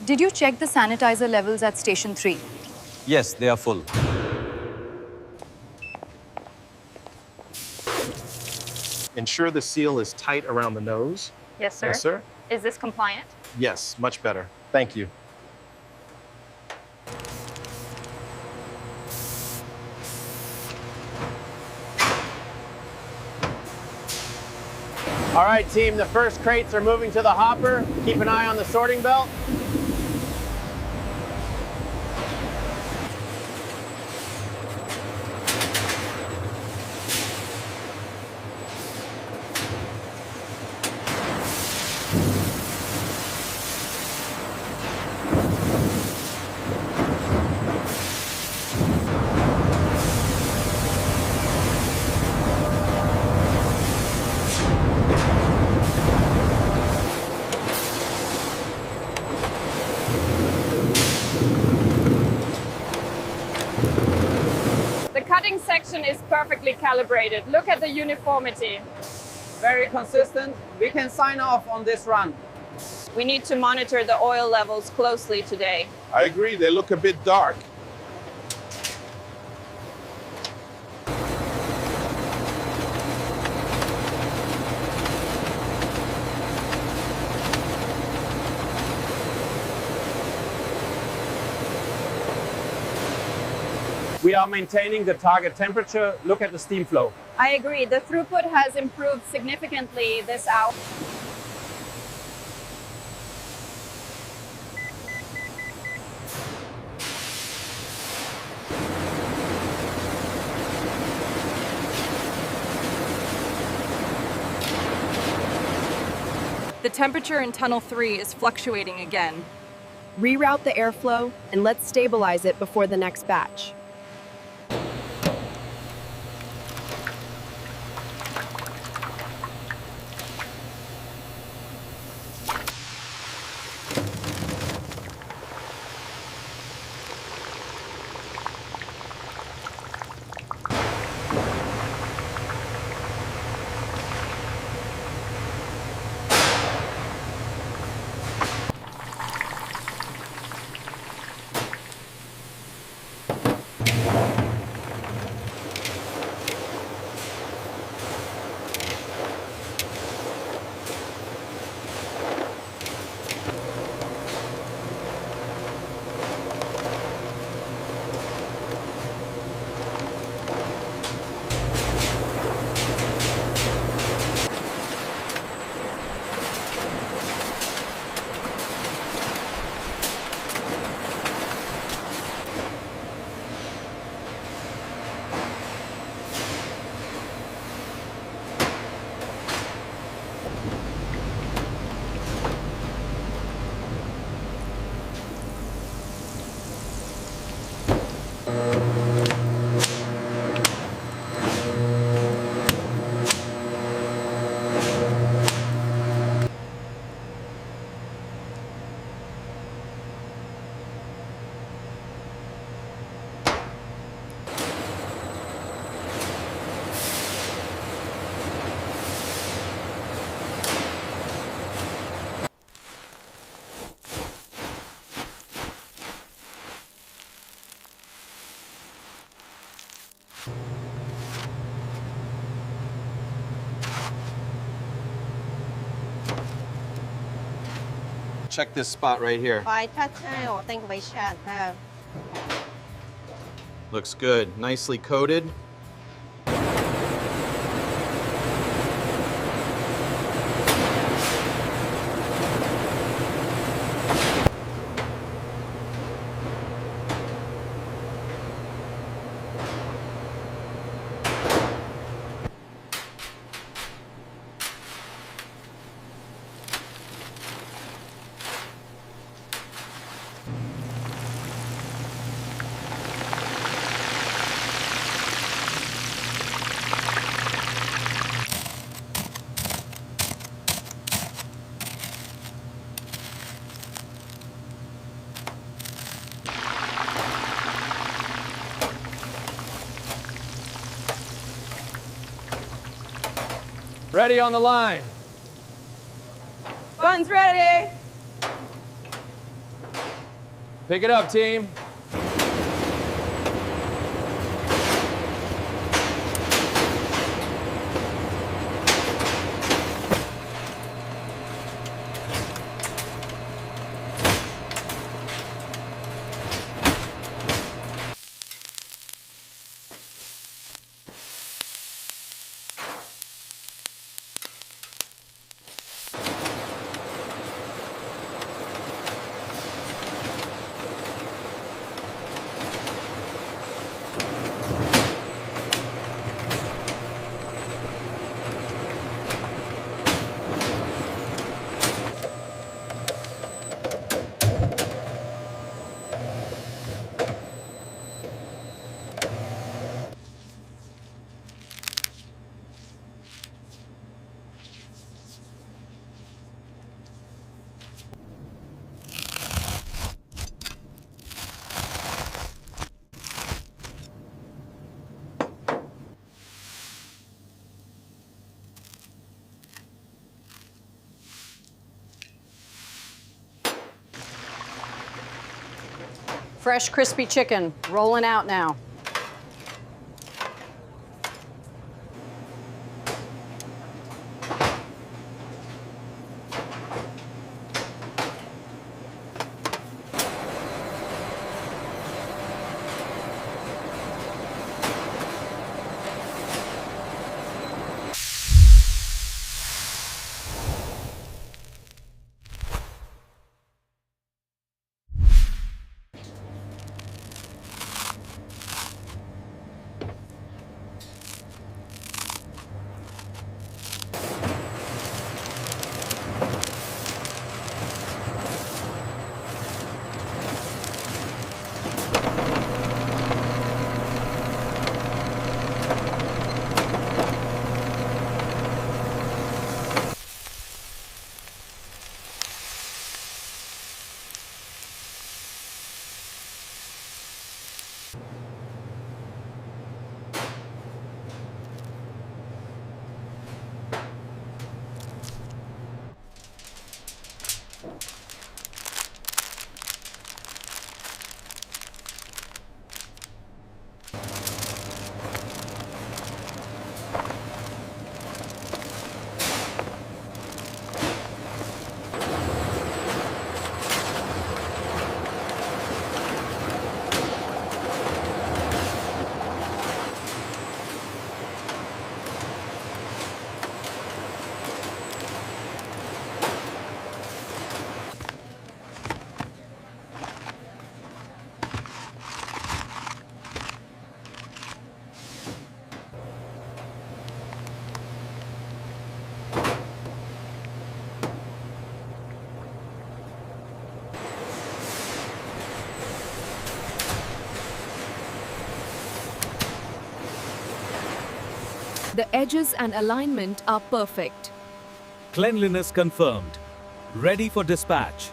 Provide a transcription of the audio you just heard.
Did you check the sanitizer levels at Station 3? Yes, they are full. Ensure the seal is tight around the nose. Yes, sir. Yes, sir. Is this compliant? Yes, much better. Thank you. All right, team, the first crates are moving to the hopper. Keep an eye on the sorting belt. The cutting section is perfectly calibrated. Look at the uniformity. Very consistent. We can sign off on this run. We need to monitor the oil levels closely today. I agree, they look a bit dark. We are maintaining the target temperature. Look at the steam flow. I agree. The throughput has improved significantly this hour. The temperature in Tunnel 3 is fluctuating again. Reroute the airflow and let's stabilize it before the next batch. Check this spot right here. Looks good. Nicely coated. Ready on the line. Guns ready. Pick it up, team. Fresh, crispy chicken, rolling out now. The edges and alignment are perfect. Cleanliness confirmed. Ready for dispatch.